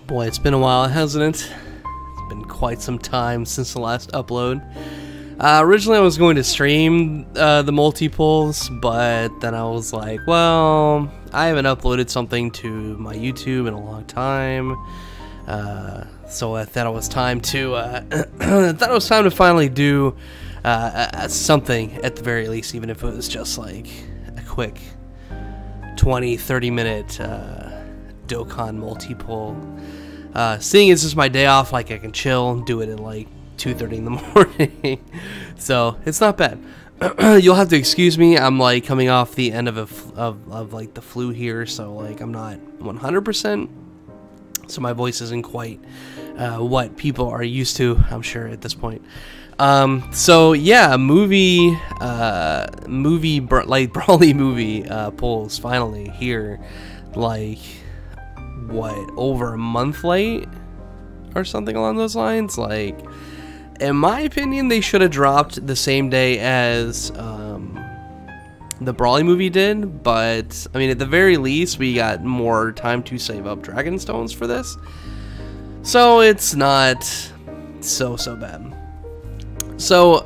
Boy, it's been a while, hasn't it? It's been quite some time since the last upload. Originally I was going to stream the multi-pulls, but then I was like, well, I haven't uploaded something to my YouTube in a long time. So I thought it was time to finally do something at the very least, even if it was just like a quick 20-30 minute Dokkan multi-pull. Seeing as it's my day off, like I can chill, do it at like 2:30 in the morning, so it's not bad. You'll have to excuse me. I'm like coming off the end of like the flu here, so like I'm not 100%. So my voice isn't quite what people are used to, I'm sure, at this point. So yeah, movie Broly movie pulls finally here, like what, over a month late or something along those lines. Like, in my opinion, they should have dropped the same day as the Broly movie did, but I mean, at the very least, we got more time to save up Dragon Stones for this, so it's not so bad. So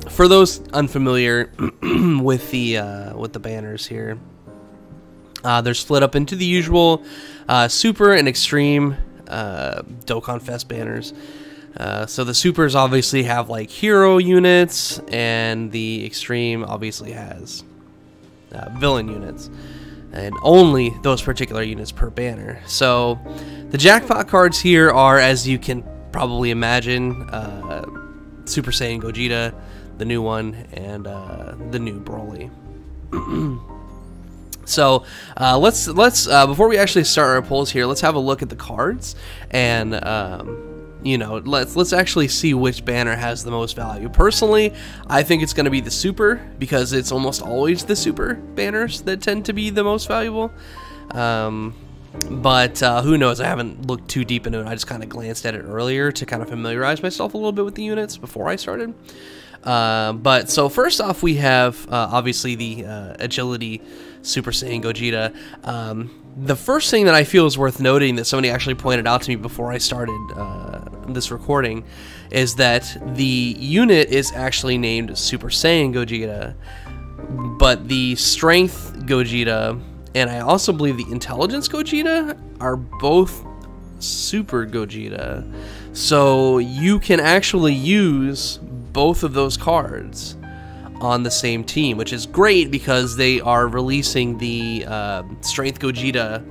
for those unfamiliar with the banners here, they're split up into the usual Super and Extreme Dokkan Fest banners. So the Supers obviously have like hero units, and the Extreme obviously has villain units, and only those particular units per banner. So the jackpot cards here are, as you can probably imagine, Super Saiyan Gogeta, the new one, and the new Broly. So let's before we actually start our polls here, let's have a look at the cards, and you know, let's actually see which banner has the most value. Personally, I think it's going to be the Super, because it's almost always the Super banners that tend to be the most valuable. But who knows? I haven't looked too deep into it. I just kind of glanced at it earlier to kind of familiarize myself a little bit with the units before I started. But so first off, we have obviously the Agility Super Saiyan Gogeta. The first thing that I feel is worth noting, that somebody actually pointed out to me before I started this recording, is that the unit is actually named Super Saiyan Gogeta, but the Strength Gogeta, and I also believe the Intelligence Gogeta, are both Super Gogeta. So you can actually use both of those cards on the same team, which is great because they are releasing the Strength Gogeta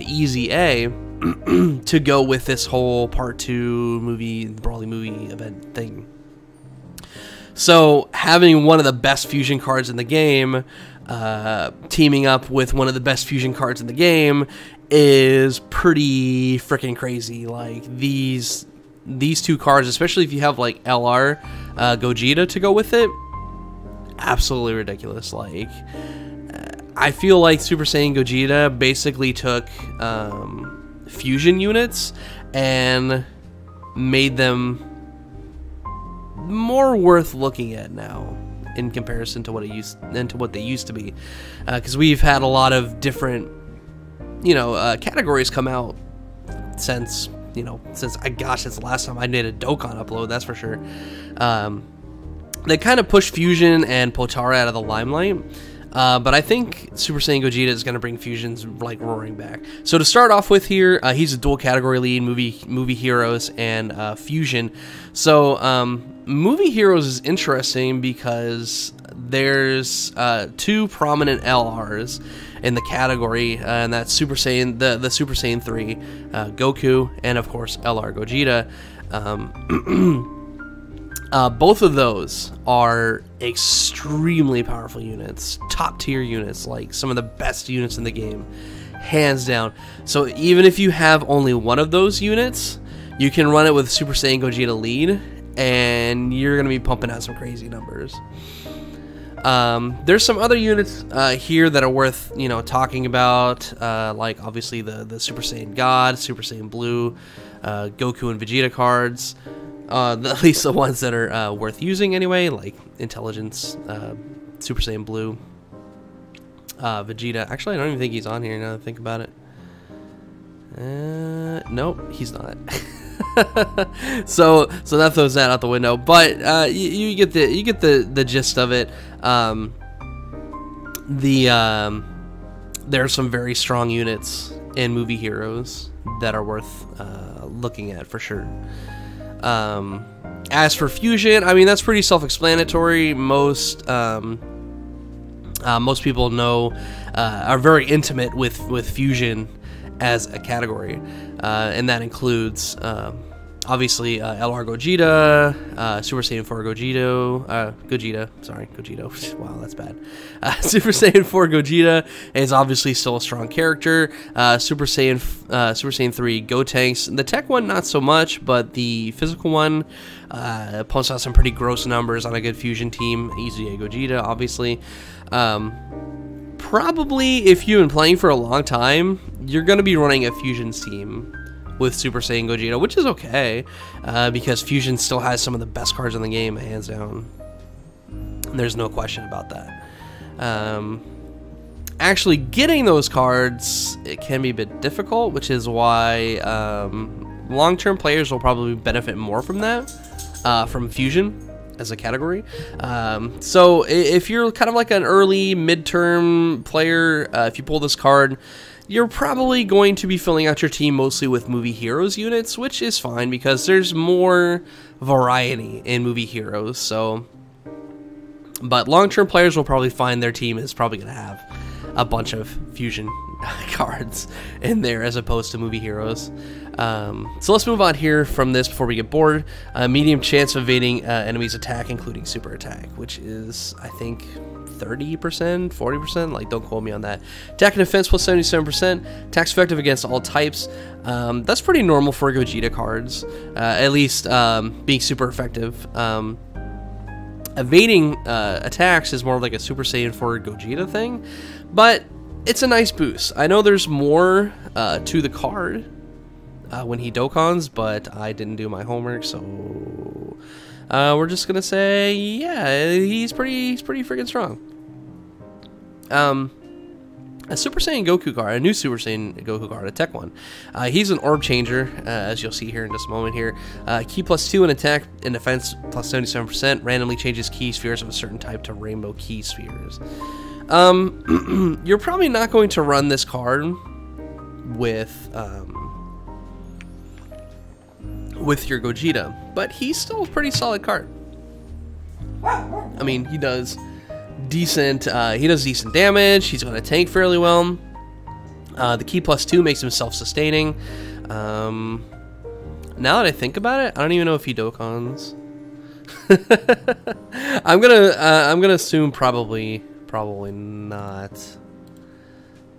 Easy A to go with this whole Part 2 movie, Broly movie event thing. So having one of the best fusion cards in the game teaming up with one of the best fusion cards in the game is pretty freaking crazy. Like, these two cards, especially if you have like LR Gogeta to go with it, absolutely ridiculous. Like, I feel like Super Saiyan Gogeta basically took fusion units and made them more worth looking at now in comparison to what they used to be, because we've had a lot of different, you know, categories come out since, you know, since the last time I did a Dokkan upload, that's for sure. They kind of push Fusion and Potara out of the limelight, but I think Super Saiyan Gogeta is going to bring Fusions like roaring back. So to start off with here, he's a dual category lead, movie heroes and Fusion. So movie heroes is interesting because there's two prominent LRs in the category, and that's Super Saiyan, the Super Saiyan 3, Goku, and of course LR Gogeta. Both of those are extremely powerful units, top tier units, like some of the best units in the game, hands down. So even if you have only one of those units, you can run it with Super Saiyan Gogeta lead, and you're going to be pumping out some crazy numbers. There's some other units here that are worth, you know, talking about, like obviously the Super Saiyan God, Super Saiyan Blue, Goku and Vegeta cards. At least the ones that are worth using anyway, like Intelligence, Super Saiyan Blue, Vegeta. Actually, I don't even think he's on here now that I think about it. Nope, he's not. so that throws that out the window. But you get the gist of it. There are some very strong units in Movie Heroes that are worth looking at for sure. As for Fusion, I mean, that's pretty self-explanatory. Most people know, are very intimate with Fusion as a category, and that includes obviously LR Gogeta, Super Saiyan 4 Gogeta, sorry, Gogeta, wow, that's bad. Super Saiyan 4 Gogeta is obviously still a strong character. Super Saiyan 3 Gotenks, the tech one not so much, but the physical one pulls out some pretty gross numbers on a good Fusion team. Easy Gogeta, obviously. Probably, if you've been playing for a long time, you're going to be running a Fusion team with Super Saiyan Gogeta, which is okay, because Fusion still has some of the best cards in the game, hands down. There's no question about that. Actually getting those cards, it can be a bit difficult, which is why long-term players will probably benefit more from that, from Fusion as a category. So if you're kind of like an early mid-term player, if you pull this card, you're probably going to be filling out your team mostly with Movie Heroes units, which is fine because there's more variety in Movie Heroes. So, but long-term players will probably find their team is probably going to have a bunch of Fusion cards in there as opposed to Movie Heroes. So let's move on here from this before we get bored. Medium chance of evading enemies' attack, including super attack, which is, I think, 30%, 40%, like, don't quote me on that. Attack and defense plus 77%, attacks effective against all types. That's pretty normal for Gogeta cards, at least being super effective. Evading attacks is more like a Super Saiyan 4 Gogeta thing, but it's a nice boost. I know there's more to the card when he Dokkans, but I didn't do my homework, so we're just gonna say, yeah, he's pretty freaking strong. A Super Saiyan Goku card, a new Super Saiyan Goku card, a tech one. He's an orb changer, as you'll see here in just a moment here. Key +2 in attack and defense plus 77%. Randomly changes key spheres of a certain type to rainbow key spheres. You're probably not going to run this card with your Gogeta, but he's still a pretty solid card. I mean, he does decent damage. He's going to tank fairly well. The key +2 makes him self-sustaining. Now that I think about it, I don't even know if he Dokkans. I'm gonna assume probably not,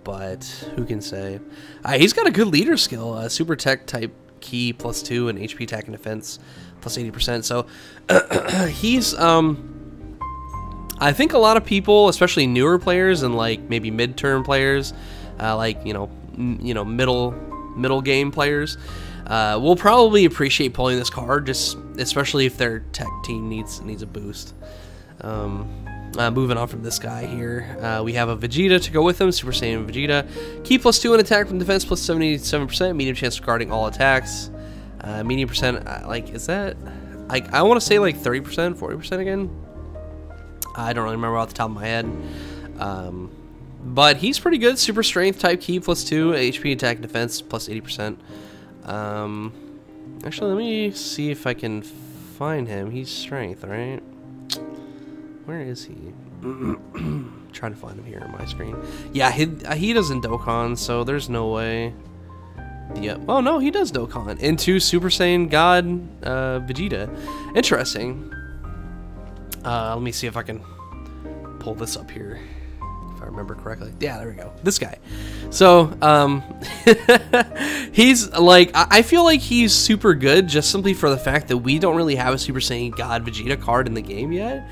but who can say? He's got a good leader skill, super tech type key +2 and HP attack and defense plus 80%. So he's I think a lot of people, especially newer players and like maybe mid-term players, like you know middle game players, will probably appreciate pulling this card, just especially if their tech team needs a boost. Moving on from this guy here, we have a Vegeta to go with him, Super Saiyan Vegeta. Key +2 in attack and defense plus 77%, medium chance of guarding all attacks. Medium percent, like, is that, I want to say like 30%, 40% again? I don't really remember off the top of my head. But he's pretty good. Super strength type key +2, HP attack and defense plus 80%. Actually, let me see if I can find him. He's strength, right? Where is he? Trying to find him here on my screen. Yeah, he doesn't Dokkan, so there's no way. Yeah. Oh no, he does Dokkan into Super Saiyan God Vegeta. Interesting. Let me see if I can pull this up here, if I remember correctly. Yeah, there we go. This guy. So, he's like, I feel like he's super good just simply for the fact that we don't really have a Super Saiyan God Vegeta card in the game yet,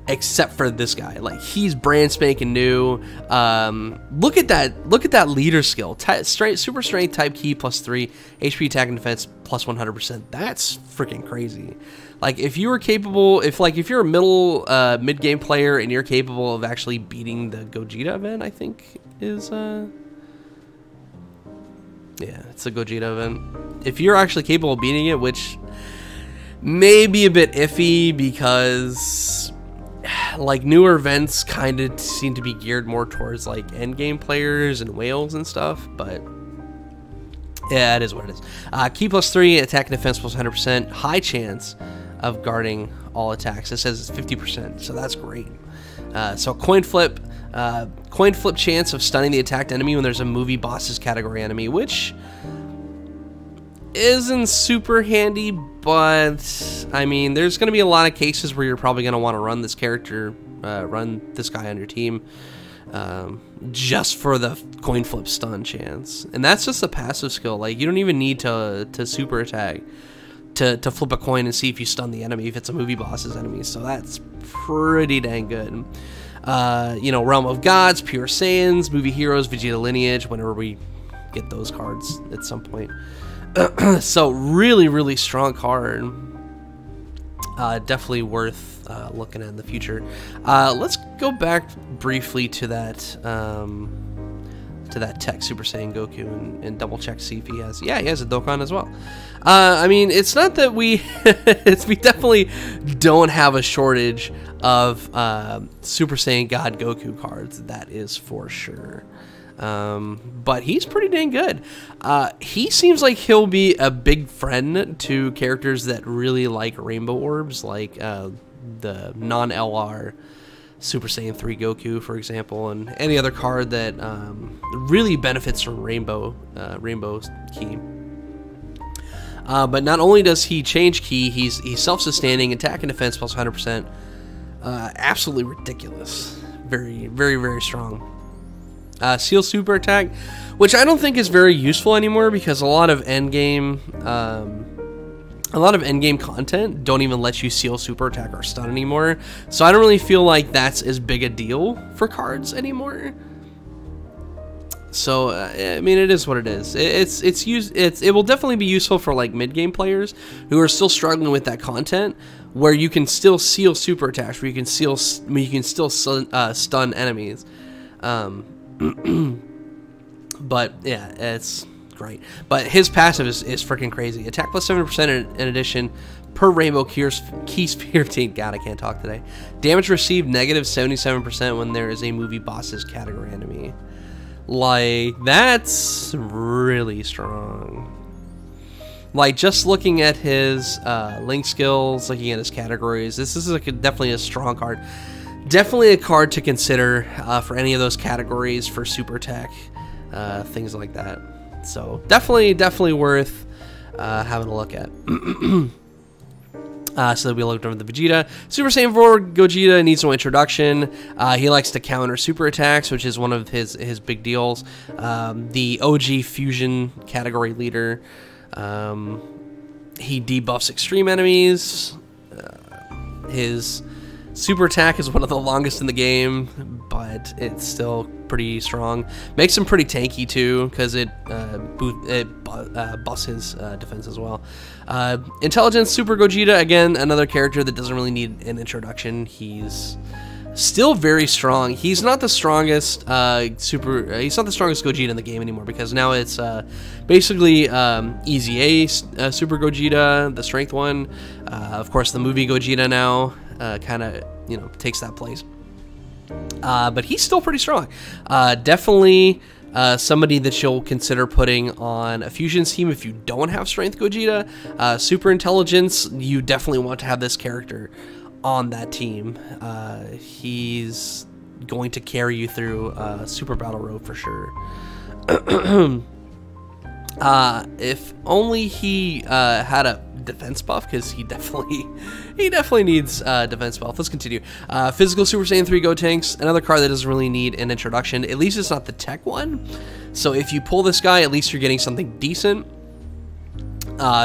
except for this guy. Like, he's brand spanking new. Look at that leader skill. Super strength type key +3, HP attack and defense plus 100%. That's freaking crazy. Like, if you were capable, if you're a mid game player and you're capable of actually beating the Gogeta event, I think is Yeah, it's a Gogeta event. If you're actually capable of beating it, which may be a bit iffy because like newer events kind of seem to be geared more towards like endgame players and whales and stuff, but yeah, it is what it is. Key +3, attack and defense plus 100%, high chance of guarding all attacks. It says it's 50%, so that's great. So coin flip chance of stunning the attacked enemy when there's a movie bosses category enemy, which isn't super handy, but I mean, there's going to be a lot of cases where you're probably going to want to run this character, run this guy on your team, just for the coin flip stun chance. And that's just a passive skill. Like, you don't even need to super attack to flip a coin and see if you stun the enemy if it's a movie boss's enemy. So that's pretty dang good. You know, Realm of Gods, Pure Saiyans, Movie Heroes, Vegeta Lineage, whenever we get those cards at some point. So really strong card. Definitely worth looking at in the future. Let's go back briefly to that tech Super Saiyan Goku and double check, see if he has. Yeah, he has a Dokkan as well. I mean, it's not that we we definitely don't have a shortage of Super Saiyan God Goku cards. That is for sure. But he's pretty dang good. He seems like he'll be a big friend to characters that really like Rainbow Orbs, like the non-LR Super Saiyan 3 Goku, for example, and any other card that really benefits from Rainbow's Key. But not only does he change Key, he's self-sustaining, attack and defense plus 100%. Absolutely ridiculous. Very strong. Seal super attack, which I don't think is very useful anymore because a lot of endgame content don't even let you seal super attack or stun anymore. So I don't really feel like that's as big a deal for cards anymore. So I mean, it is what it is. It will definitely be useful for like mid game players who are still struggling with that content, where you can still seal super attacks, where you can still stun enemies. But yeah, it's great. But his passive is freaking crazy. Attack plus 7% in addition per Rainbow Key Sphere 15. God, I can't talk today. Damage received negative 77% when there is a movie bosses category enemy. Like, that's really strong. Like, just looking at his link skills, looking at his categories, this is definitely a strong card. Definitely a card to consider for any of those categories for super attack, things like that. So definitely worth having a look at. So we looked over the Vegeta. Super Saiyan 4 Gogeta needs no introduction. He likes to counter super attacks, which is one of his big deals. The OG fusion category leader. He debuffs extreme enemies. His super attack is one of the longest in the game, but it's still pretty strong. Makes him pretty tanky too, because it busts his defense as well. Intelligence Super Gogeta, again, another character that doesn't really need an introduction. He's still very strong. He's not the strongest he's not the strongest Gogeta in the game anymore, because now it's basically Easy A Super Gogeta, the strength one. Of course, the movie Gogeta now kind of, you know, takes that place. But he's still pretty strong. Definitely somebody that you'll consider putting on a fusion team if you don't have strength Gogeta. Super intelligence, you definitely want to have this character on that team. He's going to carry you through Super Battle Road for sure. If only he had a defense buff, because he definitely needs defense buff. Let's continue. Physical Super Saiyan 3 Gotenks, another card that doesn't really need an introduction. At least it's not the tech one. So if you pull this guy, at least you're getting something decent.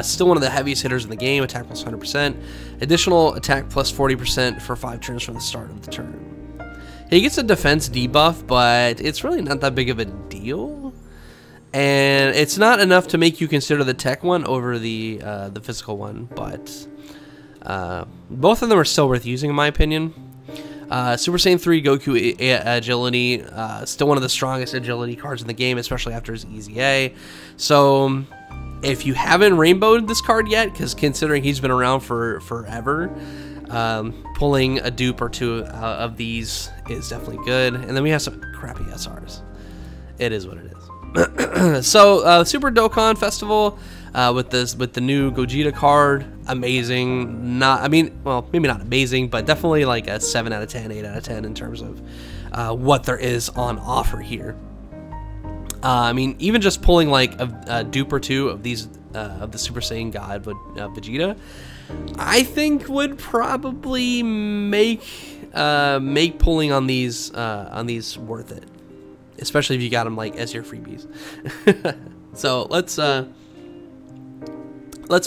Still one of the heaviest hitters in the game. Attack plus 100%. Additional attack plus 40% for 5 turns from the start of the turn. He gets a defense debuff, but it's really not that big of a deal. And it's not enough to make you consider the tech one over the physical one, but both of them are still worth using in my opinion. Super Saiyan 3 Goku agility, still one of the strongest agility cards in the game, especially after his Easy A. So if you haven't rainbowed this card yet, because considering he's been around for forever, pulling a dupe or two of these is definitely good. And then we have some crappy SRs. It is what it is. So Super Dokkan Festival with the new Gogeta card, amazing. Well, maybe not amazing, but definitely like a 7 out of 10, 8 out of 10 in terms of what there is on offer here. I mean, even just pulling like a dupe or two of these of the Super Saiyan God Vegeta, I think would probably make pulling on these worth it, especially if you got them like as your freebies. So let's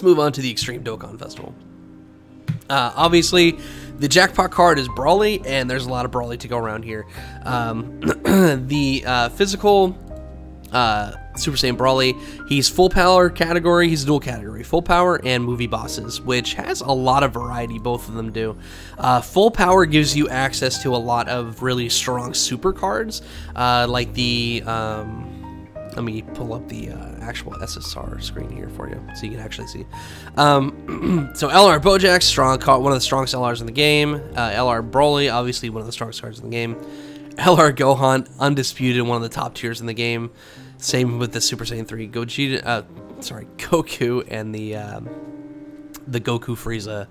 move on to the Extreme Dokkan Festival. Obviously, the jackpot card is Broly, and there's a lot of Broly to go around here. The physical Super Saiyan Broly, he's full power category, he's dual category, full power and movie bosses, which has a lot of variety, both of them do. Full power gives you access to a lot of really strong super cards, like the, let me pull up the actual SSR screen here for you, so you can actually see. So LR Bojack, strong, one of the strongest LRs in the game. LR Broly, obviously one of the strongest cards in the game. LR Gohan, undisputed, one of the top tiers in the game. Same with the Super Saiyan 3 Gogeta, Goku, and the Goku Frieza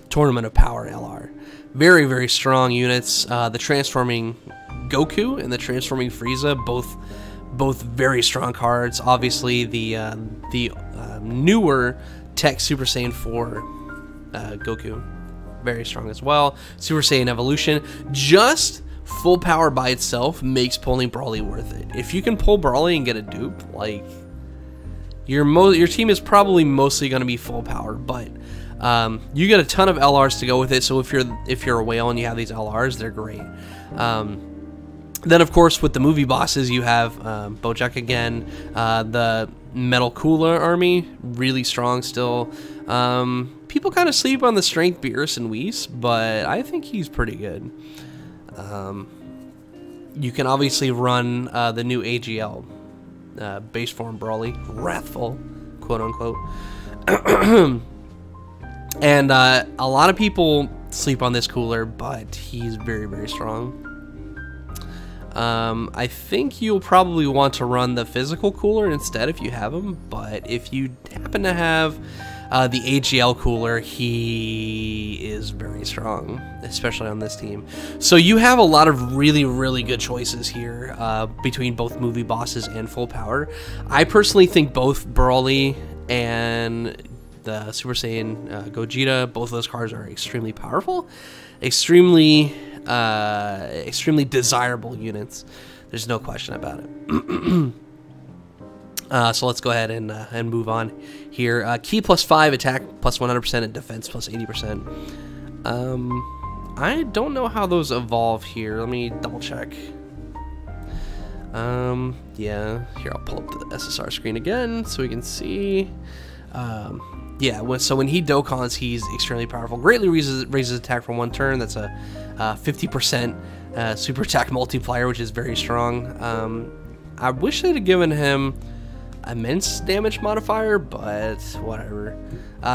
Tournament of Power LR. Very, very strong units. The transforming Goku and the transforming Frieza, both very strong cards. Obviously, the newer Tech Super Saiyan 4 Goku, very strong as well. Super Saiyan Evolution, just full power by itself makes pulling Broly worth it. If you can pull Broly and get a dupe, like your team is probably mostly going to be full power, but you get a ton of LRs to go with it. So if you're a whale and you have these LRs, they're great. Then of course with the movie bosses you have Bojack again, the Metal Cooler Army, really strong still. People kind of sleep on the strength Beerus and Whis, but I think he's pretty good. You can obviously run the new AGL, base form Broly, Wrathful, quote unquote. And a lot of people sleep on this cooler, but he's very, very strong. I think you'll probably want to run the physical cooler instead if you have him, but if you happen to have the AGL cooler, he is very strong, especially on this team. So you have a lot of really, really good choices here between both movie bosses and full power. I personally think both Broly and the Super Saiyan Gogeta, both of those cards are extremely powerful, extremely desirable units. There's no question about it. So let's go ahead and move on here. Ki +5, attack +100%, and defense +80%. I don't know how those evolve here. Let me double check. Yeah, here I'll pull up the SSR screen again so we can see. Yeah, so when he Dokkans, he's extremely powerful. Greatly raises attack for 1 turn. That's a 50% super attack multiplier, which is very strong. I wish they'd have given him immense damage modifier, but whatever.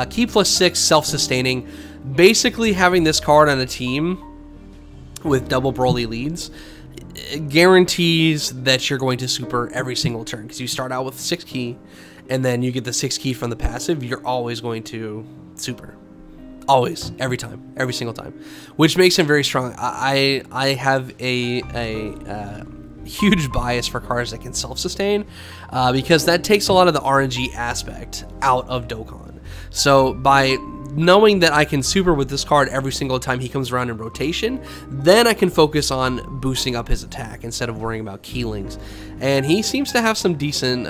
Ki +6, self-sustaining. Basically, having this card on a team with double Broly leads guarantees that you're going to super every single turn, because you start out with 6 Ki, and then you get the 6 Ki from the passive. You're always going to super. Always, every time, every single time, which makes him very strong. I have a huge bias for cards that can self-sustain, because that takes a lot of the RNG aspect out of Dokkan. So by knowing that I can super with this card every single time he comes around in rotation, then I can focus on boosting up his attack instead of worrying about keylings. And he seems to have some decent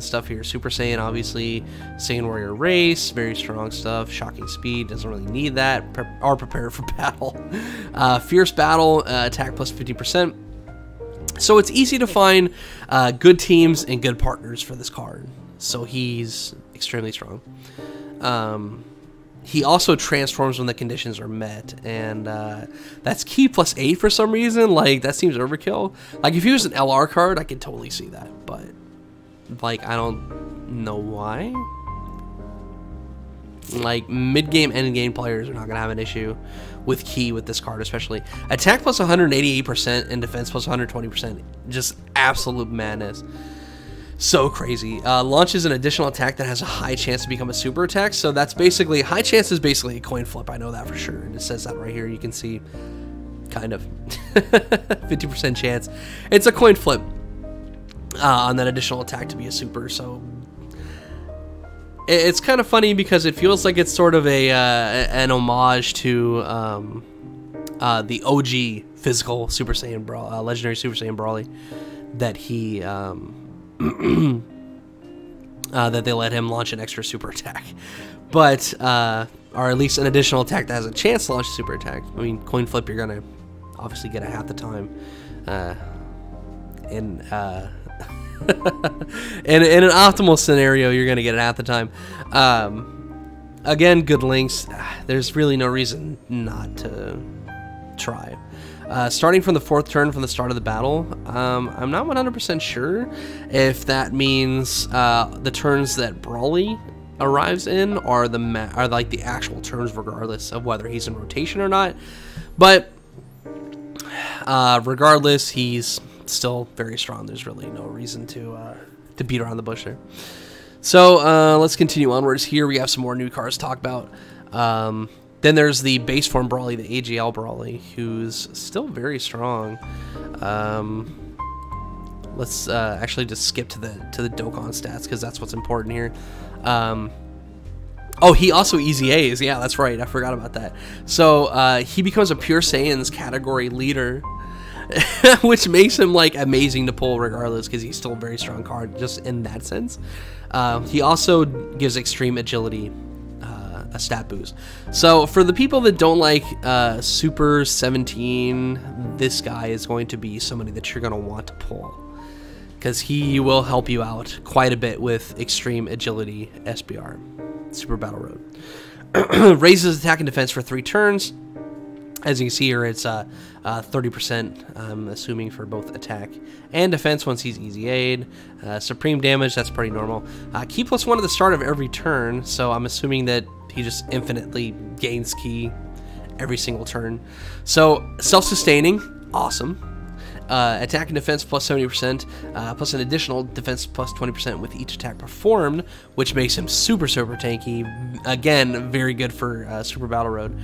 stuff here. Super Saiyan, obviously, Saiyan Warrior Race, very strong stuff. Shocking Speed, doesn't really need that. Are prepared for battle. Fierce Battle, attack +50%. So it's easy to find good teams and good partners for this card. So he's extremely strong. he also transforms when the conditions are met, and that's key plus 8 for some reason. Like, that seems overkill. Like, if he was an LR card, I could totally see that, but like, I don't know why. Like, mid-game, end-game players are not going to have an issue with key with this card, especially. Attack plus 188% and defense plus 120%. Just absolute madness. So crazy. Launches an additional attack that has a high chance to become a super attack. So that's basically, high chance is basically a coin flip. I know that for sure. And it says that right here. You can see, kind of, 50% chance. It's a coin flip on that additional attack to be a super. So it's kind of funny because it feels like it's sort of an homage to the OG physical Super Saiyan legendary Super Saiyan Broly that he that they let him launch an extra super attack, but or at least an additional attack that has a chance to launch a super attack. I mean, coin flip, you're gonna obviously get it half the time, in in an optimal scenario, you're gonna get it half the time. Again, good links. There's really no reason not to try. Starting from the 4th turn from the start of the battle, I'm not 100% sure if that means the turns that Broly arrives in are like the actual turns, regardless of whether he's in rotation or not. But regardless, he's still very strong. There's really no reason to beat around the bush there. So let's continue onwards. Here we have some more new cards to talk about. Then there's the base form Broly, the AGL Broly, who's still very strong. Let's actually just skip to the Dokkan stats, because that's what's important here. Oh, he also easy A's. Yeah, that's right. I forgot about that. So he becomes a Pure Saiyan's category leader, which makes him like amazing to pull regardless, because he's still a very strong card just in that sense. He also gives extreme agility, a stat boost. So for the people that don't like Super 17, this guy is going to be somebody that you're going to want to pull, because he will help you out quite a bit with extreme agility SBR, Super Battle Road. Raises attack and defense for 3 turns. As you can see here, it's 30%, I'm assuming, for both attack and defense once he's easy aid. Supreme damage, that's pretty normal. Key plus 1 at the start of every turn, so I'm assuming that he just infinitely gains key every single turn. So self-sustaining, awesome. Attack and defense plus 70%, plus an additional defense plus 20% with each attack performed, which makes him super tanky. Again, very good for Super Battle Road.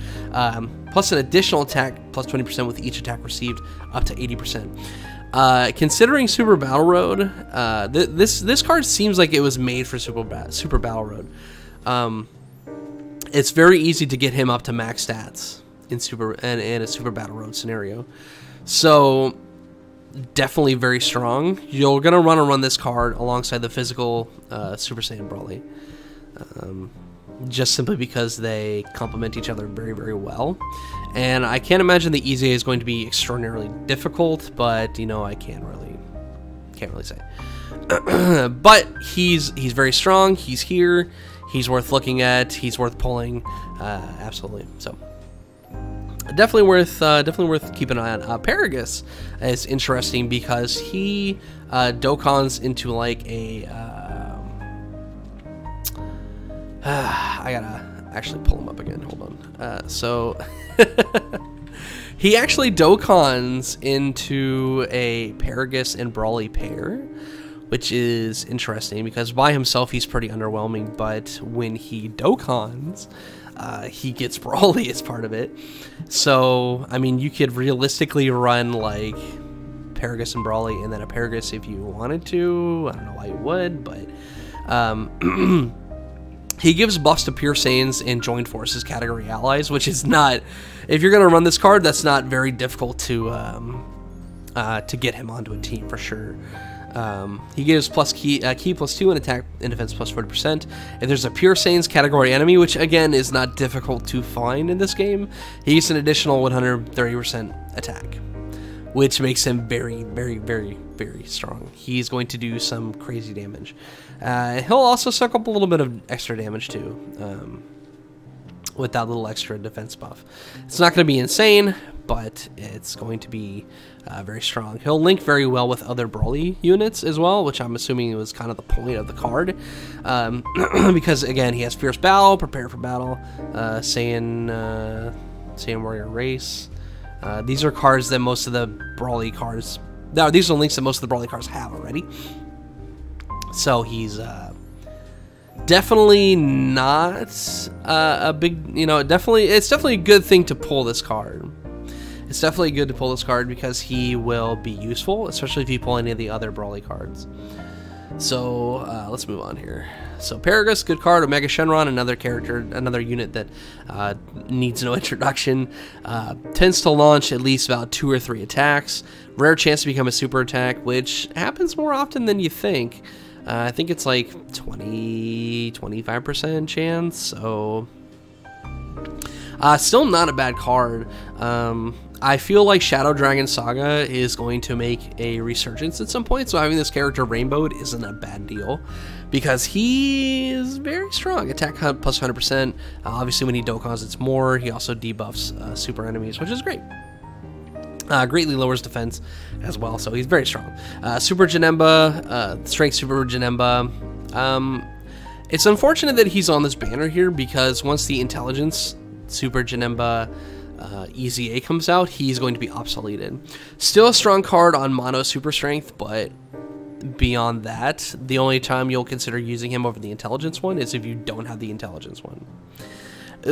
Plus an additional attack plus 20% with each attack received, up to 80%. Considering Super Battle Road, this card seems like it was made for Super Battle Road. It's very easy to get him up to max stats in a Super Battle Road scenario. So definitely very strong. You're gonna run this card alongside the physical Super Saiyan Broly, just simply because they complement each other very well. And I can't imagine the EZA is going to be extraordinarily difficult, but you know, I can't really say. But he's very strong. He's here. He's worth looking at. He's worth pulling. Absolutely. So definitely worth keeping an eye on. Paragus is interesting because he Dokkans into like a I gotta actually pull him up again. Hold on. So he actually Dokkans into a Paragus and Broly pair, which is interesting because by himself he's pretty underwhelming, but when he Dokkans, he gets Broly as part of it. So, I mean, you could realistically run, like, Paragus and Broly, and then a Paragus if you wanted to. I don't know why you would, but he gives buffs to Pure Saiyans and Joined Forces category allies, which is not, if you're going to run this card, that's not very difficult to get him onto a team for sure. He gives key plus 2 and attack and defense plus 40%. If there's a Pure Saiyans category enemy, which again is not difficult to find in this game, he gets an additional 130% attack, which makes him very strong. He's going to do some crazy damage. He'll also suck up a little bit of extra damage too, with that little extra defense buff. It's not going to be insane, but it's going to be very strong. He'll link very well with other Broly units as well, which I'm assuming was kind of the point of the card. Because, again, he has Fierce Battle, Prepare for Battle, Saiyan Warrior Race. These are cards that most of the Broly cards... No, these are links that most of the Broly cards have already. So he's... definitely not a big, it's definitely a good thing to pull this card. It's definitely good to pull this card because he will be useful, especially if you pull any of the other Broly cards. So let's move on here. So Paragus, good card. Omega Shenron, another character, another unit that needs no introduction. Tends to launch at least about 2 or 3 attacks. Rare chance to become a super attack, which happens more often than you think. I think it's like 20-25% chance, so still not a bad card. I feel like Shadow Dragon Saga is going to make a resurgence at some point, so having this character rainbowed isn't a bad deal because he is very strong. Attack plus 100%. Obviously, when he Dokkans, it's more. He also debuffs super enemies, which is great. Greatly lowers defense as well, so he's very strong. Super Janemba, Strength Super Janemba. It's unfortunate that he's on this banner here because once the Intelligence Super Janemba EZA comes out, he's going to be obsoleted. Still a strong card on Mono Super Strength, but beyond that, the only time you'll consider using him over the Intelligence one is if you don't have the Intelligence one.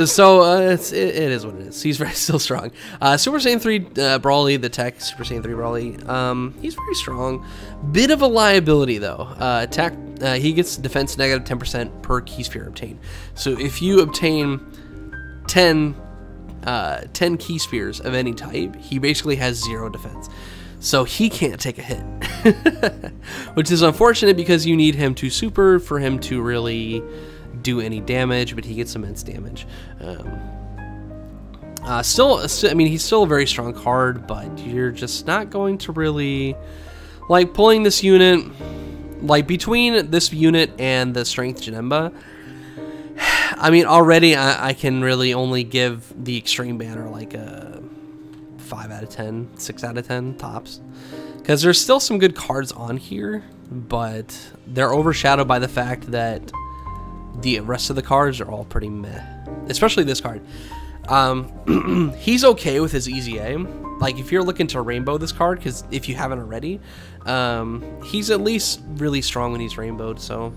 So it is what it is. He's still strong. Super Saiyan 3 Broly, the tech Super Saiyan 3 Broly, he's very strong. Bit of a liability though. Attack, he gets defense negative 10% per key sphere obtained. So if you obtain 10 key spheres of any type, he basically has 0 defense. So he can't take a hit, which is unfortunate because you need him to super for him to really do any damage, but he gets immense damage. I mean, he's still a very strong card, but you're just not going to really like pulling this unit. Like between this unit and the Strength Janemba, I mean, already I can really only give the Extreme Banner like a 5 out of 10, 6 out of 10 tops, because there's still some good cards on here, but they're overshadowed by the fact that the rest of the cards are all pretty meh, especially this card. He's okay with his EZA. Like, if you're looking to rainbow this card, because if you haven't already, he's at least really strong when he's rainbowed, so.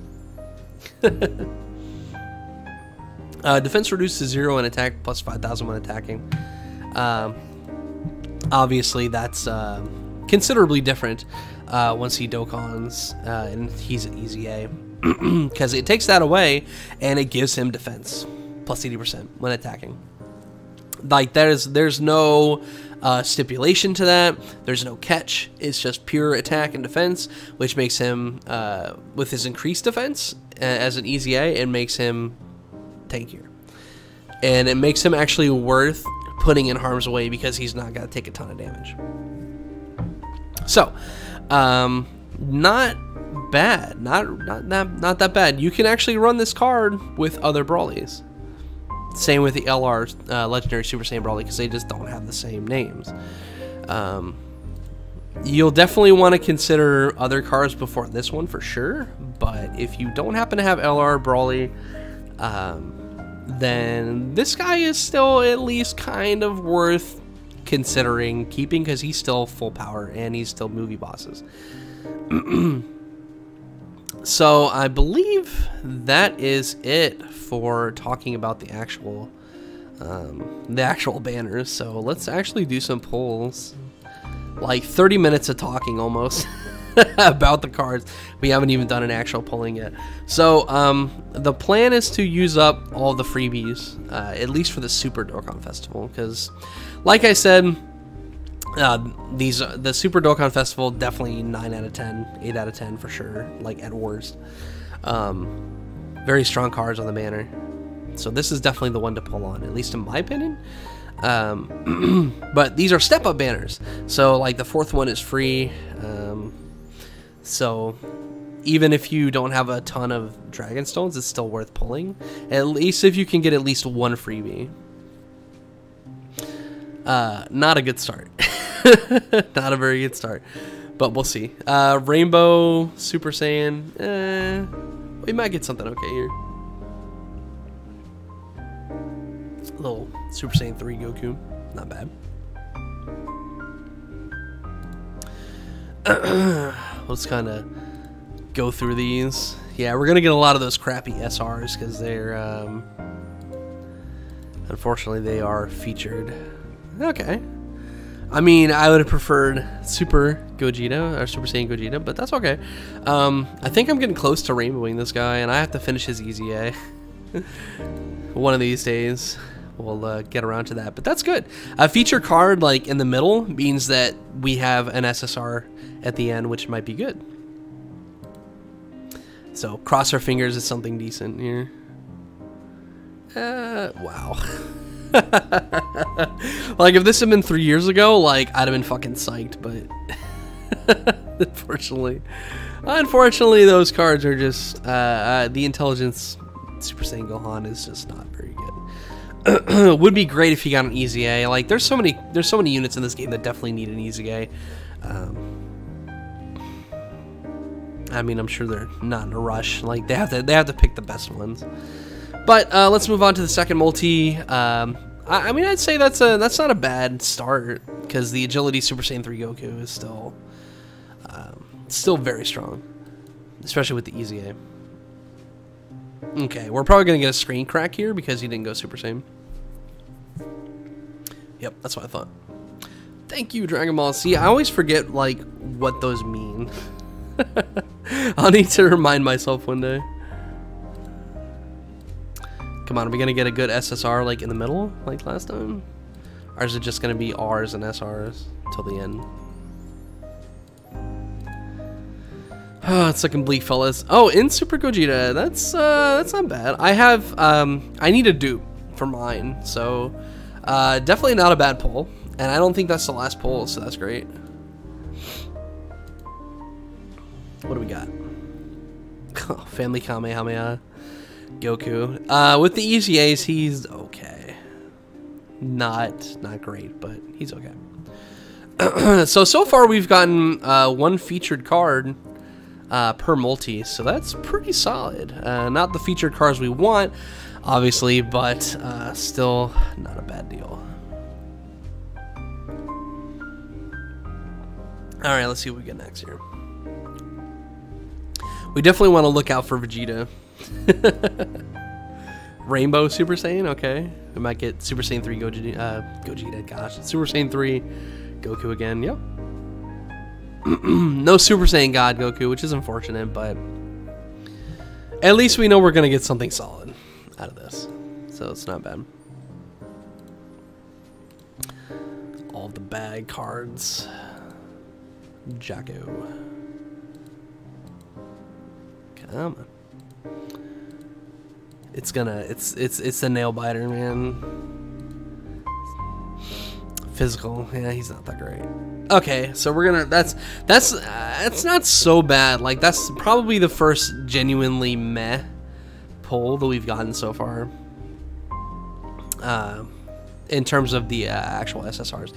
Defense reduced to 0 and attack plus 5,000 when attacking. Obviously, that's considerably different once he Dokkans and he's an EZA. Because it takes that away and it gives him defense plus 80% when attacking. Like, there's no stipulation to that. There's no catch. It's just pure attack and defense, which makes him, with his increased defense as an EZA, it makes him tankier. And it makes him actually worth putting in harm's way because he's not got to take a ton of damage. So, not bad. Not that bad. You can actually run this card with other Brolys. Same with the LR Legendary Super Saiyan Broly, because they just don't have the same names. You'll definitely want to consider other cards before this one for sure, but if you don't happen to have LR Broly, then this guy is still at least kind of worth considering keeping, because he's still full power and he's still movie bosses. So I believe that is it for talking about the actual banners. So let's actually do some polls. Like 30 minutes of talking almost about the cards. We haven't even done an actual polling yet. So the plan is to use up all the freebies, at least for the Super Dokkan Festival, because like I said, the Super Dokkan Festival, definitely 9 out of 10, 8 out of 10 for sure, like at worst. Very strong cards on the banner. So this is definitely the one to pull on, at least in my opinion. But these are step-up banners. So like the 4th one is free. So even if you don't have a ton of Dragon Stones, it's still worth pulling. At least if you can get at least one freebie. Not a good start. Not a very good start. But we'll see. Rainbow, Super Saiyan. We might get something okay here. A little Super Saiyan 3 Goku. Not bad. Let's kind of go through these. Yeah, we're going to get a lot of those crappy SRs because they're... unfortunately, they are featured. Okay. I mean, I would have preferred Super Gogeta, or Super Saiyan Gogeta, but that's okay. I think I'm getting close to rainbowing this guy, and I have to finish his easy A. One of these days, we'll get around to that, but that's good. A feature card, like, in the middle means that we have an SSR at the end, which might be good. So, cross our fingers is something decent here. Wow. Like, if this had been 3 years ago, like, I'd have been fucking psyched, but unfortunately, those cards are just, the Intelligence Super Saiyan Gohan is just not very good. Would be great if you got an easy A. Like, there's so many units in this game that definitely need an easy A. I mean, I'm sure they're not in a rush. Like, they have to pick the best ones. But let's move on to the second multi. I mean, I'd say that's not a bad start because the Agility Super Saiyan 3 Goku is still very strong, especially with the easy A. Okay, we're probably gonna get a screen crack here because he didn't go Super Saiyan. Yep, that's what I thought. Thank you, Dragon Ball. See, I always forget like what those mean. I'll need to remind myself one day. Come on, are we gonna get a good SSR like in the middle, like last time? Or is it just gonna be Rs and SRs till the end? Oh, it's looking bleak, fellas. Oh, in Super Gogeta, that's not bad. I have I need a dupe for mine, so definitely not a bad pull. And I don't think that's the last pull, so that's great. What do we got? Oh, Family Kamehameha. Goku. With the easy A's, he's okay. Not great, but he's okay. So far we've gotten one featured card per multi, so that's pretty solid. Not the featured cards we want, obviously, but still not a bad deal. Alright, let's see what we get next here. We definitely want to look out for Vegeta. Rainbow Super Saiyan, okay. We might get Super Saiyan 3 Gogeta, gosh. Super Saiyan 3 Goku again, yep. No Super Saiyan God Goku, which is unfortunate, but at least we know we're going to get something solid out of this. So it's not bad. All the bag cards. Jacko. Come on. It's the nail biter, man. Physical, yeah, he's not that great. Okay, so we're gonna. That's not so bad. Like that's probably the first genuinely meh pull that we've gotten so far. In terms of the actual SSRs,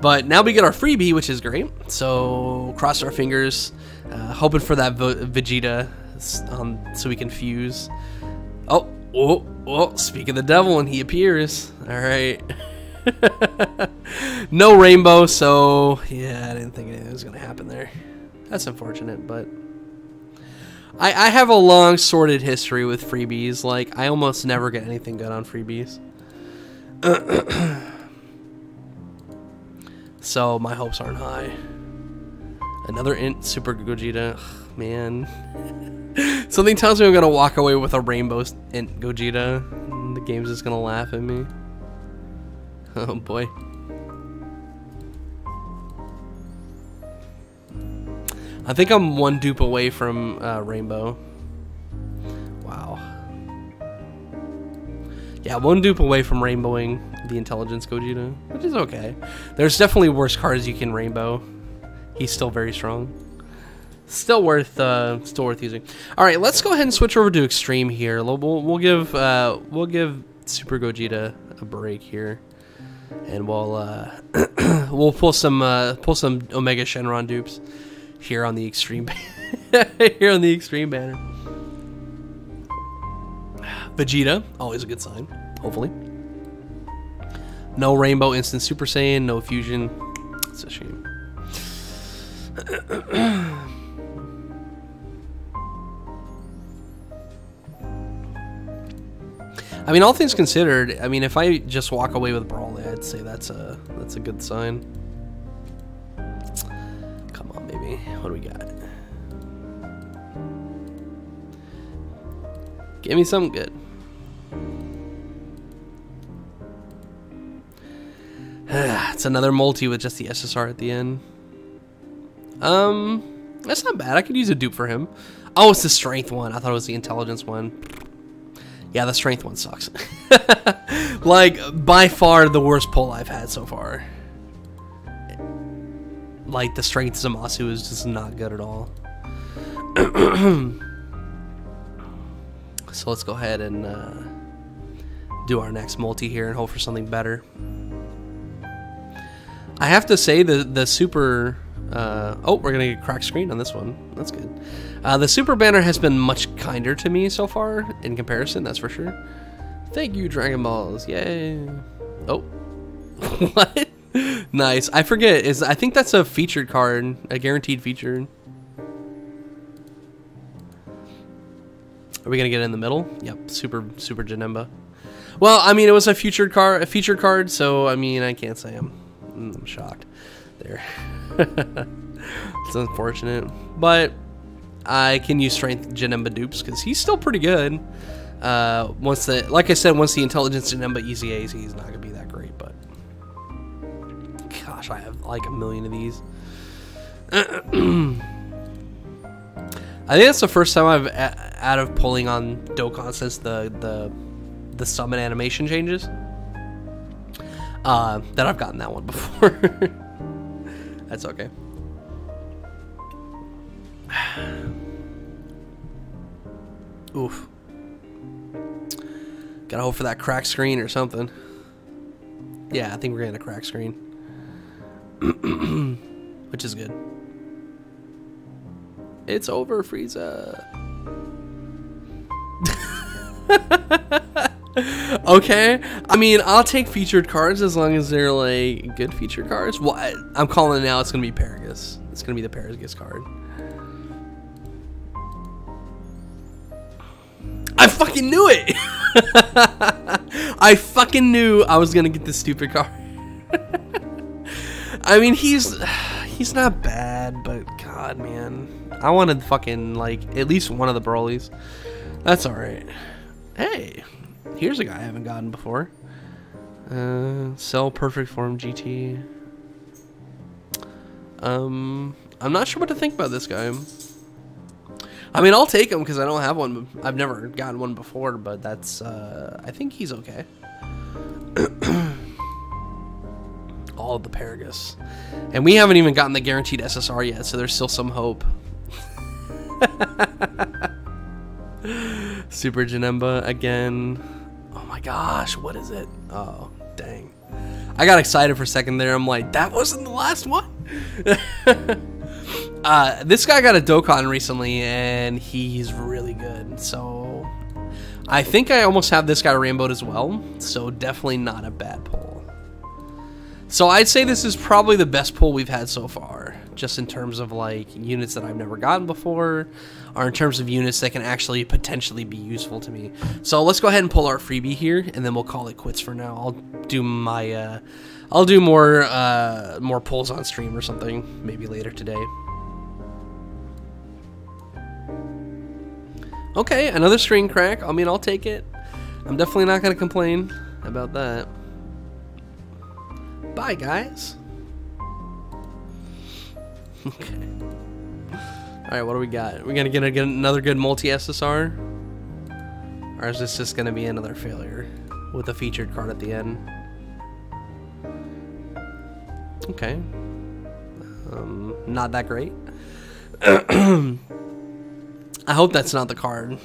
but now we get our freebie, which is great. So cross our fingers, hoping for that Vegeta, so we can fuse. Oh! Speak of the devil, and he appears. All right. No rainbow, so yeah, I didn't think anything was gonna happen there. That's unfortunate, but I have a long sordid history with freebies. Like I almost never get anything good on freebies. So my hopes aren't high. Another int Super Gogeta. Ugh, man. Something tells me I'm gonna walk away with a rainbow int Gogeta. And the game's just gonna laugh at me. Oh boy. I think I'm one dupe away from rainbow. Wow. Yeah, one dupe away from rainbowing the Intelligence Gogeta, which is okay. There's definitely worse cards you can rainbow. He's still very strong. Still worth using. All right, let's go ahead and switch over to extreme here. We'll give Super Gogeta a break here, and we'll we'll pull some Omega Shenron dupes here on the extreme here on the extreme banner. Vegeta, always a good sign. Hopefully, no Rainbow Instant Super Saiyan, no fusion. It's a shame. I mean, all things considered, I mean, if I just walk away with Broly, I'd say that's a good sign. Come on, baby. What do we got? Give me something good. It's another multi with just the SSR at the end. That's not bad. I could use a dupe for him. Oh, it's the strength one. I thought it was the intelligence one. Yeah, the strength one sucks. Like, by far the worst pull I've had so far. Like, the strength Zamasu is just not good at all. So let's go ahead and do our next multi here and hope for something better. I have to say the super... oh, we're going to get cracked screen on this one. That's good. The super banner has been much kinder to me so far in comparison, that's for sure. Thank you, Dragon Balls. Yay. Oh. What? Nice. I forget. I think that's a featured card. A guaranteed feature. Are we going to get in the middle? Yep. Super Janemba. Well, I mean, it was a featured card, so, I mean, I can't say I'm shocked. There. It's unfortunate, but I can use strength Janemba dupes because he's still pretty good. Like I said, once the intelligence Janemba easy A's, he's not gonna be that great. But gosh, I have like a million of these. I think that's the first time I've out of pulling on Dokkan since the summon animation changes. That I've gotten that one before. That's okay. Oof. Gotta hope for that crack screen or something. Yeah, I think we're getting a crack screen. Which is good. It's over, Frieza. Okay, I mean, I'll take featured cards as long as they're like good featured cards. Well, I'm calling it now. It's gonna be Paragus. It's gonna be the Paragus card. I fucking knew it. I fucking knew I was gonna get this stupid card. I mean, he's not bad, but God, man, I wanted fucking like at least one of the Brolys. That's all right. Hey. Here's a guy I haven't gotten before. Cell Perfect Form GT. I'm not sure what to think about this guy. I mean, I'll take him because I don't have one. I've never gotten one before, but that's, I think he's okay. All of the Paragus. And we haven't even gotten the guaranteed SSR yet, so there's still some hope. Super Janemba again. Oh my gosh, what is it? Oh, dang. I got excited for a second there. I'm like, that wasn't the last one? This guy got a Dokkan recently, and he's really good. So, I think I almost have this guy rainbowed as well. So, definitely not a bad pull. So, I'd say this is probably the best pull we've had so far. Just in terms of, like, units that I've never gotten before. Or in terms of units that can actually potentially be useful to me. So let's go ahead and pull our freebie here, and then we'll call it quits for now. I'll do my, I'll do more pulls on stream or something, maybe later today. Okay, another screen crack. I mean, I'll take it. I'm definitely not gonna complain about that. Bye, guys. Okay. Alright, what do we got? We're gonna get another good multi-SSR? Or is this just gonna be another failure with a featured card at the end? Okay. Not that great. I hope that's not the card.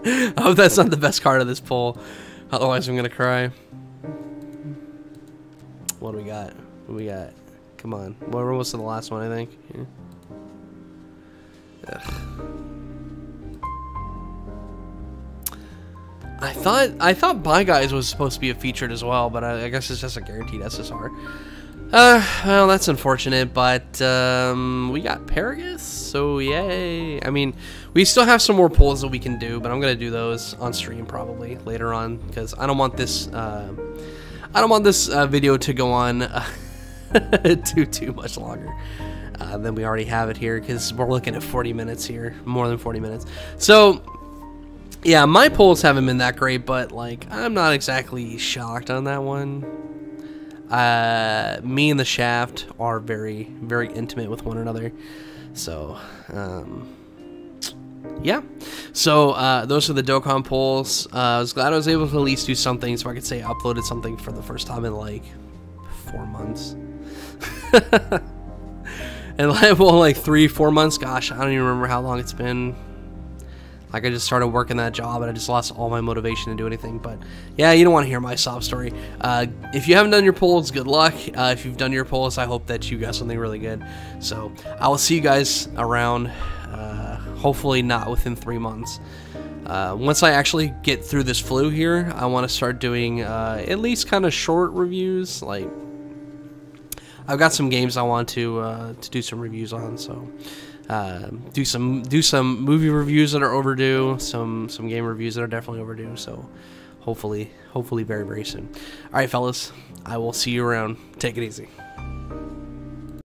I hope that's not the best card of this pull. Otherwise, I'm gonna cry. What do we got? What do we got? Come on. We're almost to the last one, I think. Yeah. I thought Bye Guys was supposed to be a featured as well, but I guess it's just a guaranteed SSR. Well, that's unfortunate, but we got Paragus, so yay. I mean, we still have some more pulls that we can do, but I'm gonna do those on stream probably later on because I don't want this video to go on too much longer than we already have it here, because we're looking at 40 minutes here, more than 40 minutes. So yeah, my pulls haven't been that great, but like I'm not exactly shocked on that one. Me and the Shaft are very, very intimate with one another, so yeah. So those are the Dokkan pulls. I was glad I was able to at least do something, so I could say I uploaded something for the first time in like 4 months. And like, well, like 3-4 months. Gosh, I don't even remember how long it's been. Like, I just started working that job and I just lost all my motivation to do anything. But yeah, you don't want to hear my sob story. If you haven't done your polls, good luck. If you've done your polls, I hope that you got something really good. So I will see you guys around, hopefully not within 3 months. Once I actually get through this flu here, I want to start doing at least kind of short reviews. Like, I've got some games I want to do some reviews on, so do some movie reviews that are overdue, some game reviews that are definitely overdue. So hopefully very, very soon. All right, fellas, I will see you around. Take it easy.